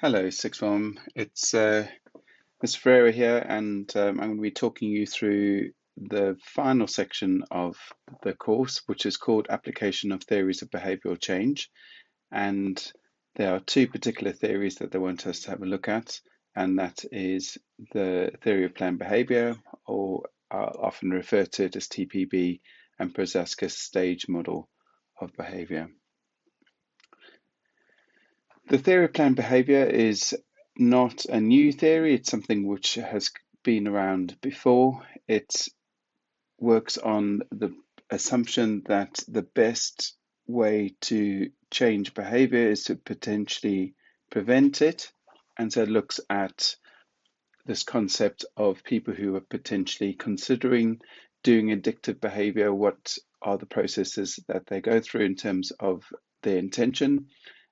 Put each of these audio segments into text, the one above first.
Hello, Sixth Form. It's Mr. Ferreira here, and I'm going to be talking you through the final section of the course, which is called Application of Theories of Behavioural Change. And there are two particular theories that they want us to have a look at, and that is the theory of planned behaviour, or often referred to it as TPB, and Prochaska's stage model of behaviour. The theory of planned behavior is not a new theory. It's something which has been around before. It works on the assumption that the best way to change behavior is to potentially prevent it. And so it looks at this concept of people who are potentially considering doing addictive behavior. What are the processes that they go through in terms of their intention?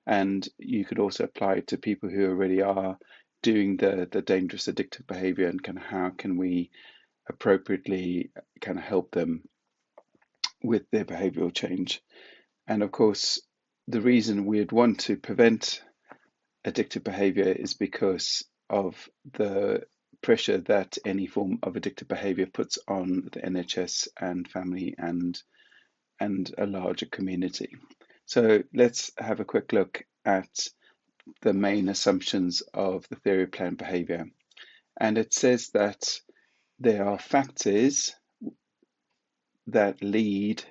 And you could also apply it to people who already are doing the dangerous addictive behavior, and kind of how can we appropriately kind of help them with their behavioral change. And of course, the reason we'd want to prevent addictive behavior is because of the pressure that any form of addictive behavior puts on the NHS and family and a larger community. So let's have a quick look at the main assumptions of the theory of planned behavior. And it says that there are factors that lead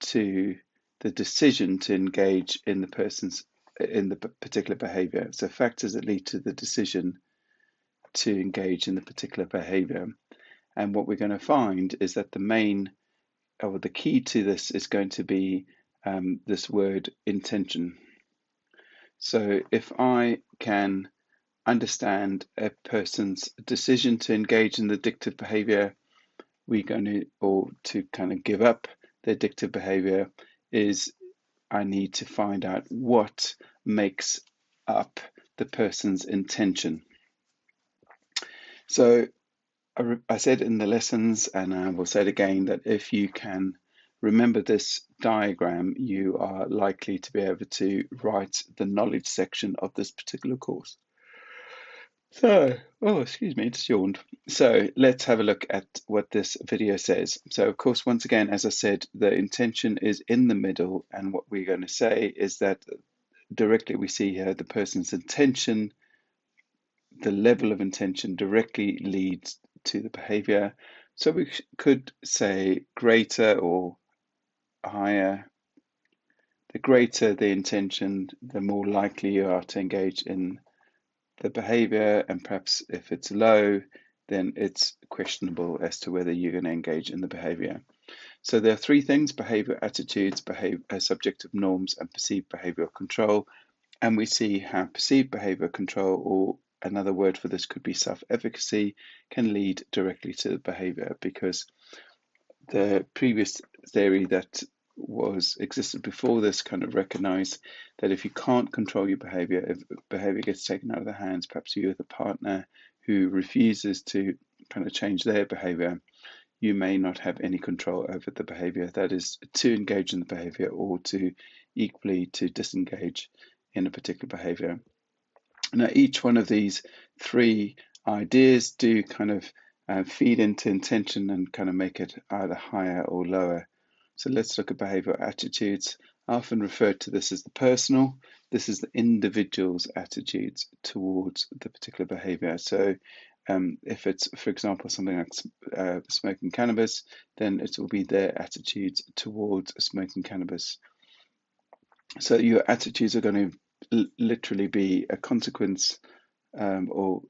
to the decision to engage in the particular behavior. So factors that lead to the decision to engage in the particular behavior. And what we're going to find is that the key to this is going to be this word intention. So if I can understand a person's decision to engage in the addictive behavior, or to kind of give up the addictive behavior, is I need to find out what makes up the person's intention. So I said in the lessons, and I will say it again, that if you can remember this diagram, you are likely to be able to write the knowledge section of this particular course. So, excuse me, just yawned. So let's have a look at what this video says. So of course, once again, as I said, the intention is in the middle, and what we're going to say is that directly we see here the person's intention, the level of intention directly leads to the behavior. So we could say greater or higher. The greater the intention, the more likely you are to engage in the behavior, and perhaps if it's low, then it's questionable as to whether you're going to engage in the behavior. So there are three things: behavior attitudes, subjective norms, and perceived behavioral control. And we see how perceived behavior control, or another word for this could be self-efficacy, can lead directly to the behavior, because the previous theory that existed before this kind of recognized that if you can't control your behavior, if behavior gets taken out of the hands, perhaps you with a partner who refuses to kind of change their behavior, you may not have any control over the behavior. That is, to engage in the behavior or to equally to disengage in a particular behavior. Now, each one of these three ideas do kind of feed into intention and kind of make it either higher or lower. So let's look at behavioral attitudes. I often refer to this as the personal. This is the individual's attitudes towards the particular behavior. So if it's, for example, something like smoking cannabis, then it will be their attitudes towards smoking cannabis. So your attitudes are going to literally be a consequence, or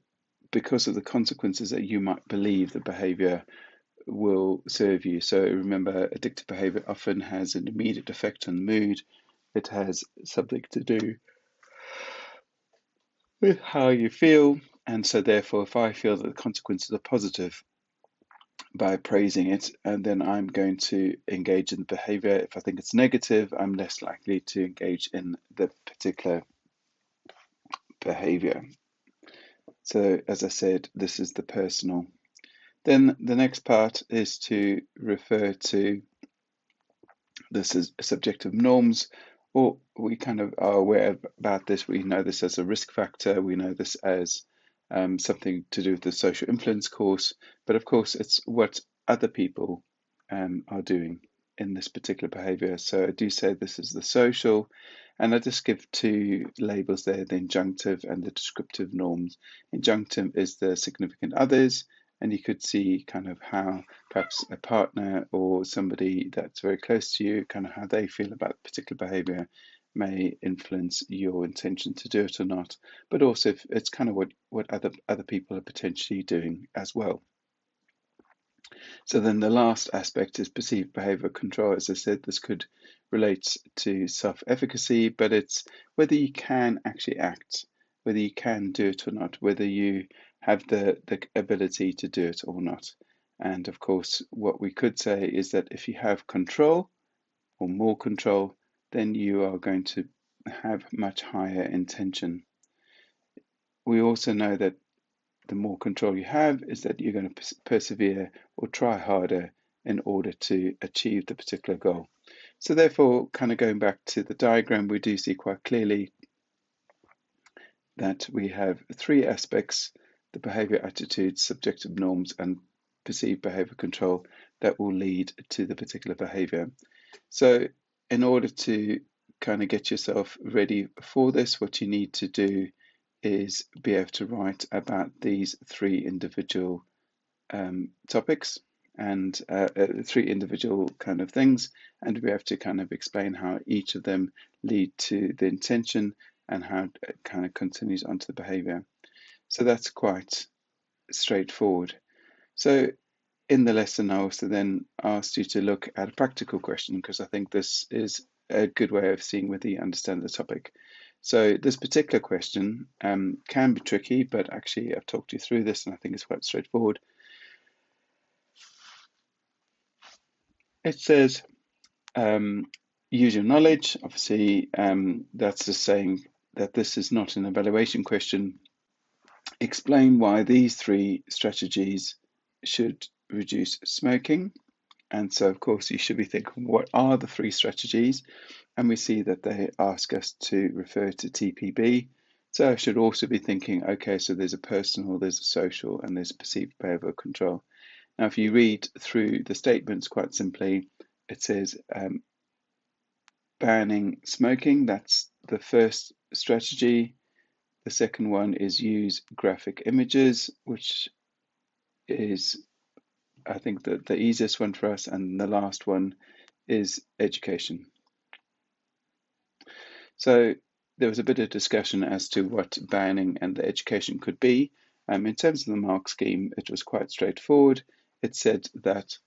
because of the consequences that you might believe the behavior will serve you. So remember, addictive behavior often has an immediate effect on mood. It has something to do with how you feel. And so therefore, if I feel that the consequences are positive by praising it, and then I'm going to engage in the behavior. If I think it's negative, I'm less likely to engage in the particular behavior. So as I said, this is the personal. Then the next part is to refer to this as subjective norms, or we kind of are aware about this. We know this as a risk factor. We know this as something to do with the social influence course. But of course, it's what other people are doing in this particular behavior. So I do say this is the social, and I just give two labels there, the injunctive and the descriptive norms. Injunctive is the significant others, and you could see kind of how perhaps a partner or somebody that's very close to you, kind of how they feel about a particular behavior may influence your intention to do it or not, but also if it's kind of what other people are potentially doing as well. So then the last aspect is perceived behavior control. As I said, this could relate to self-efficacy, but it's whether you can actually act, whether you can do it or not, whether you have the ability to do it or not. And of course, what we could say is that if you have control or more control, then you are going to have much higher intention. We also know that the more control you have is that you're going to persevere or try harder in order to achieve the particular goal. So therefore, kind of going back to the diagram, we do see quite clearly that we have three aspects: the behavior, attitudes, subjective norms, and perceived behavior control that will lead to the particular behavior. So in order to kind of get yourself ready for this, what you need to do is be able to write about these three individual topics and three individual kind of things, and we have to kind of explain how each of them lead to the intention and how it kind of continues onto the behavior. So that's quite straightforward. So in the lesson, I also then asked you to look at a practical question, because I think this is a good way of seeing whether you understand the topic. So this particular question can be tricky, but actually I've talked you through this and I think it's quite straightforward. It says, use your knowledge. Obviously, that's just saying that this is not an evaluation question. Explain why these three strategies should reduce smoking. And so, of course, you should be thinking, what are the three strategies? And we see that they ask us to refer to TPB. So I should also be thinking, okay, so there's a personal, there's a social, and there's perceived behavioral control. Now, if you read through the statements quite simply, it says banning smoking, that's the first strategy. The second one is use graphic images, which is, I think, the easiest one for us. And the last one is education. So there was a bit of discussion as to what banning and the education could be. In terms of the mark scheme, it was quite straightforward. It said that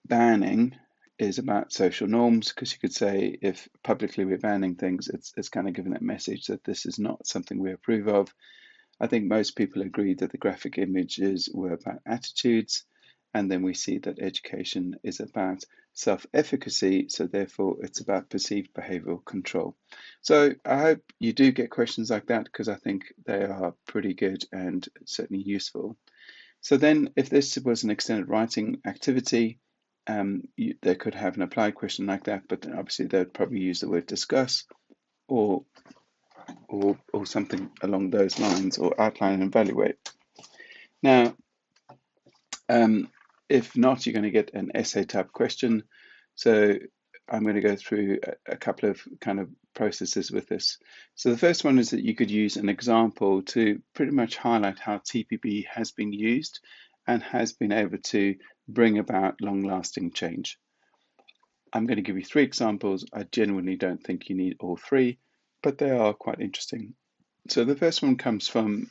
banning is about social norms, because you could say if publicly we're banning things, it's kind of giving that message that this is not something we approve of. I think most people agreed that the graphic images were about attitudes, and then we see that education is about self-efficacy, so therefore it's about perceived behavioral control. So I hope you do get questions like that, because I think they are pretty good and certainly useful. So then if this was an extended writing activity, they could have an applied question like that, but obviously they'd probably use the word discuss or something along those lines, or outline and evaluate. Now, if not, you're going to get an essay type question. So I'm going to go through a couple of kind of processes with this. So the first one is that you could use an example to pretty much highlight how TPB has been used and has been able to bring about long-lasting change. I'm going to give you three examples. I genuinely don't think you need all three, but they are quite interesting. So the first one comes from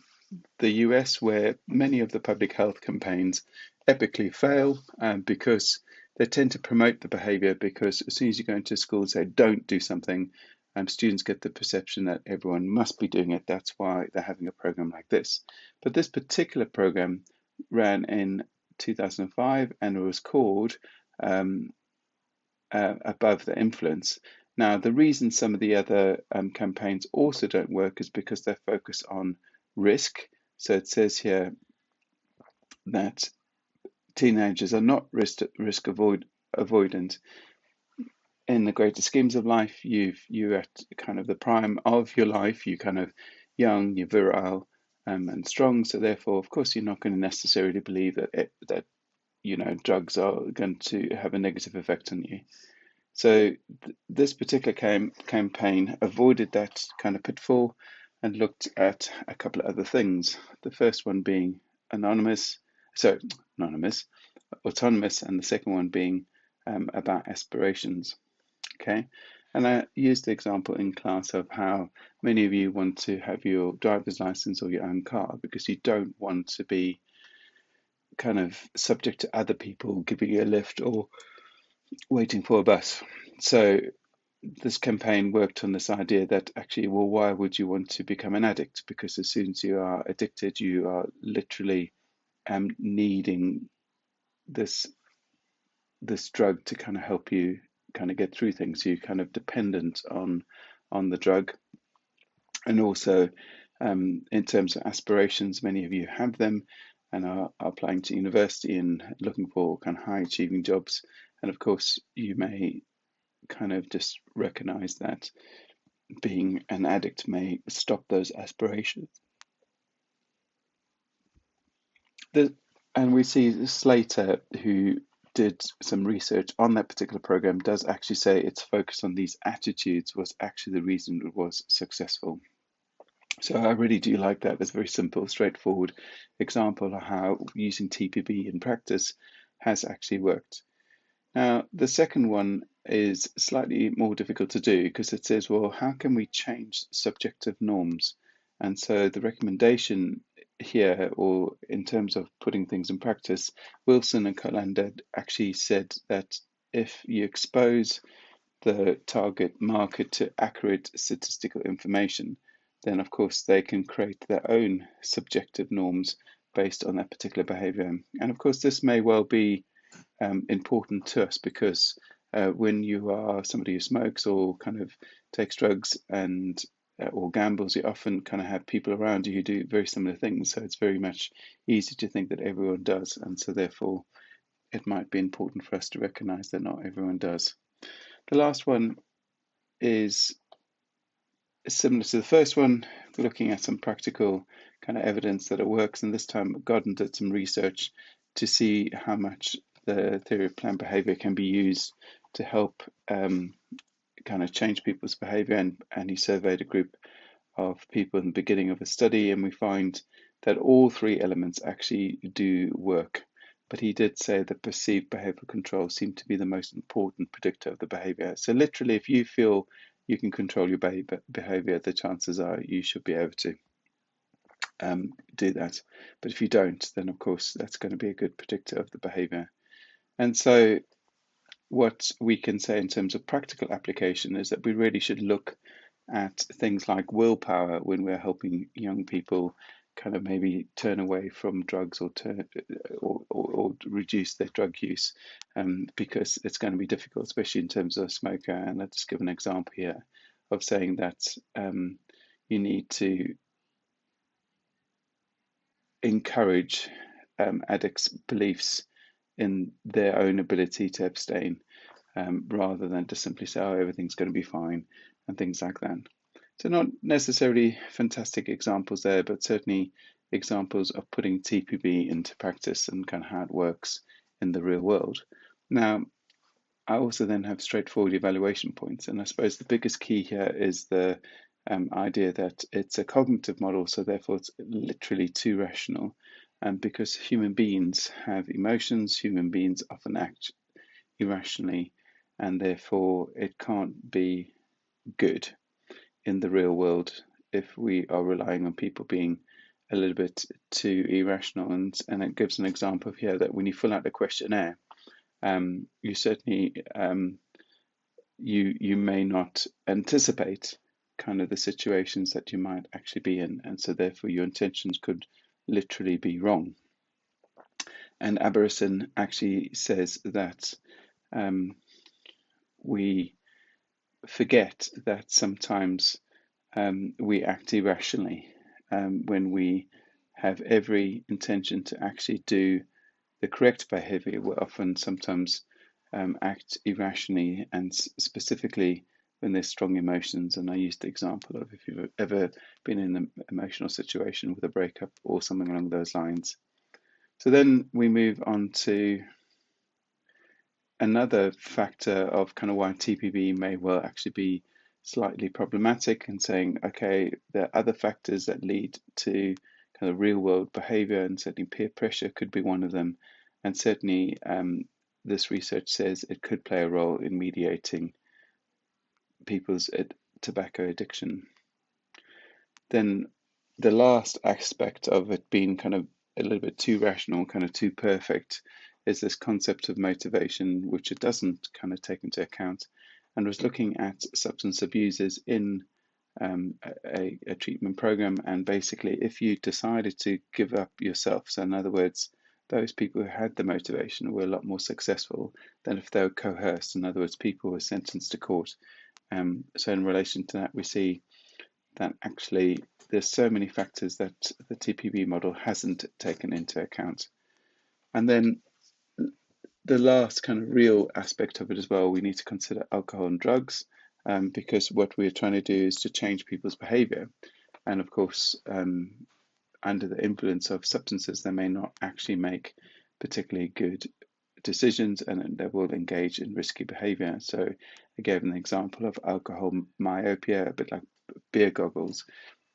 the US, where many of the public health campaigns epically fail because they tend to promote the behavior, because as soon as you go into school and say don't do something, students get the perception that everyone must be doing it. That's why they're having a program like this. But this particular program ran in 2005 and it was called Above the Influence. Now, the reason some of the other campaigns also don't work is because they're focused on risk. So it says here that teenagers are not risk avoidant. in the greater schemes of life, you're at kind of the prime of your life. You're kind of young, you're virile, and strong. So therefore, of course, you're not going to necessarily believe that drugs are going to have a negative effect on you. So this particular campaign avoided that kind of pitfall and looked at a couple of other things. The first one being anonymous, autonomous, and the second one being about aspirations. Okay, and I used the example in class of how many of you want to have your driver's license or your own car because you don't want to be kind of subject to other people giving you a lift or waiting for a bus. So this campaign worked on this idea that actually, well, why would you want to become an addict? Because as soon as you are addicted, you are literally needing this drug to kind of help you kind of get through things. You're kind of dependent on the drug, and also in terms of aspirations, many of you have them and are applying to university and looking for kind of high achieving jobs. And of course, you may kind of just recognize that being an addict may stop those aspirations. And we see Slater, who did some research on that particular program, does actually say its focus on these attitudes was actually the reason it was successful. So I really do like that. It's a very simple, straightforward example of how using TPB in practice has actually worked. Now, the second one is slightly more difficult to do because it says, well, how can we change subjective norms? And so the recommendation here, or in terms of putting things in practice, Wilson and Colander actually said that if you expose the target market to accurate statistical information, then of course they can create their own subjective norms based on that particular behavior. And of course, this may well be important to us because when you are somebody who smokes or kind of takes drugs and or gambles, you often kind of have people around you who do very similar things. So it's very much easy to think that everyone does, and so therefore it might be important for us to recognize that not everyone does. The last one is similar to the first one, looking at some practical kind of evidence that it works, and this time Godden did some research to see how much the theory of planned behavior can be used to help kind of change people's behavior, and he surveyed a group of people in the beginning of a study, and we find that all three elements actually do work. But he did say that perceived behavioral control seemed to be the most important predictor of the behavior. So literally, if you feel you can control your behavior, the chances are you should be able to do that. But if you don't, then of course that's going to be a good predictor of the behavior. And so what we can say in terms of practical application is that we really should look at things like willpower when we're helping young people kind of maybe turn away from drugs or reduce their drug use, because it's going to be difficult, especially in terms of a smoker. And let's just give an example here of saying that you need to encourage addicts' beliefs in their own ability to abstain, rather than to simply say, oh, everything's going to be fine and things like that. So not necessarily fantastic examples there, but certainly examples of putting TPB into practice and kind of how it works in the real world. Now, I also then have straightforward evaluation points, and I suppose the biggest key here is the idea that it's a cognitive model, so therefore it's literally too rational. And because human beings have emotions, human beings often act irrationally, and therefore it can't be good in the real world if we are relying on people being a little bit too irrational. And it gives an example here that when you fill out the questionnaire, you certainly you may not anticipate kind of the situations that you might actually be in, and so therefore your intentions could literally be wrong. And Aberrison actually says that we forget that sometimes we act irrationally when we have every intention to actually do the correct behavior. We're often sometimes act irrationally, and specifically when there's strong emotions. And I used the example of if you've ever been in an emotional situation with a breakup or something along those lines. So then we move on to another factor of kind of why TPB may well actually be slightly problematic, and saying, okay, there are other factors that lead to kind of real world behavior, and certainly peer pressure could be one of them. And certainly this research says it could play a role in mediating people's tobacco addiction. Then the last aspect of it being kind of a little bit too rational, kind of too perfect, is this concept of motivation, which it doesn't kind of take into account, and was looking at substance abusers in a treatment program. And basically, if you decided to give up yourself, so in other words, those people who had the motivation were a lot more successful than if they were coerced. In other words, people were sentenced to court. So in relation to that, we see that actually there's so many factors that the TPB model hasn't taken into account. And then the last kind of real aspect of it as well, we need to consider alcohol and drugs, because what we're trying to do is to change people's behavior. And of course, under the influence of substances, they may not actually make particularly good decisions, and they will engage in risky behavior. So I gave an example of alcohol myopia, a bit like beer goggles.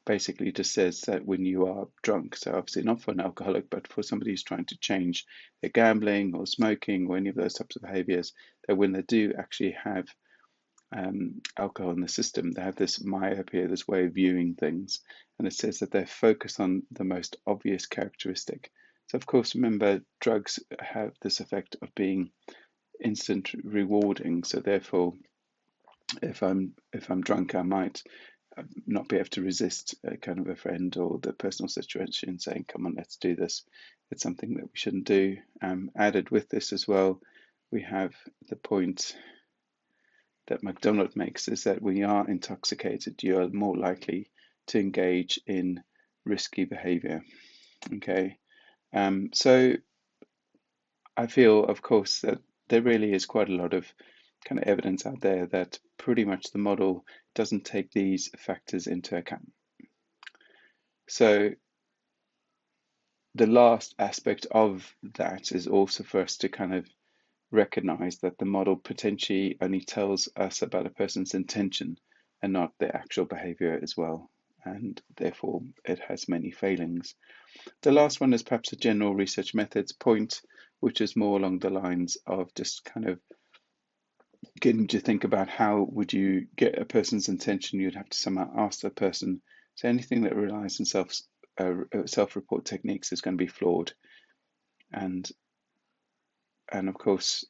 Basically just says that when you are drunk, so obviously not for an alcoholic, but for somebody who's trying to change their gambling or smoking or any of those types of behaviors, that when they do actually have alcohol in the system, they have this myopia, this way of viewing things, and it says that they're focused on the most obvious characteristic. So of course, remember, drugs have this effect of being instant rewarding. So therefore, if I'm drunk, I might not be able to resist kind of a friend or the personal situation saying, come on, let's do this. It's something that we shouldn't do. Added with this as well, we have the point that McDonald makes, is that when you are intoxicated, you are more likely to engage in risky behavior. Okay, so I feel, of course, that there really is quite a lot of kind of evidence out there that pretty much the model doesn't take these factors into account. So the last aspect of that is also for us to kind of recognize that the model potentially only tells us about a person's intention and not their actual behavior as well, and therefore it has many failings. The last one is perhaps a general research methods point, which is more along the lines of just kind of getting to think about how would you get a person's intention. You'd have to somehow ask the person. So anything that relies on self-report techniques is going to be flawed, and of course,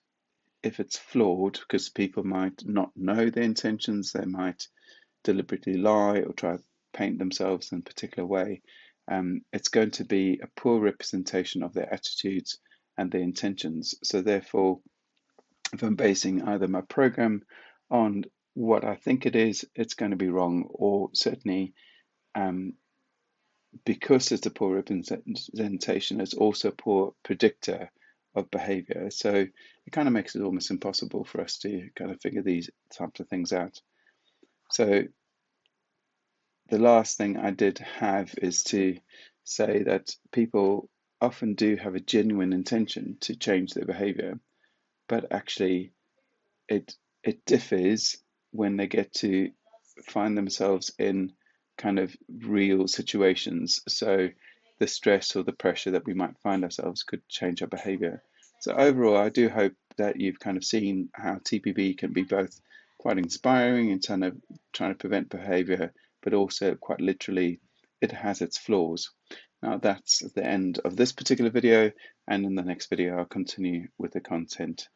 if it's flawed, because people might not know their intentions, they might deliberately lie or try to paint themselves in a particular way, it's going to be a poor representation of their attitudes and their intentions. So therefore, if I'm basing either my program on what I think it is, it's going to be wrong, or certainly because it's a poor representation, it's also a poor predictor of behavior. So it kind of makes it almost impossible for us to kind of figure these types of things out. So the last thing I did have is to say that people often do have a genuine intention to change their behavior, but actually it differs when they get to find themselves in kind of real situations. So the stress or the pressure that we might find ourselves could change our behavior. So overall, I do hope that you've kind of seen how TPB can be both quite inspiring in trying to prevent behavior, but also quite literally, it has its flaws. Now that's the end of this particular video, and in the next video I'll continue with the content.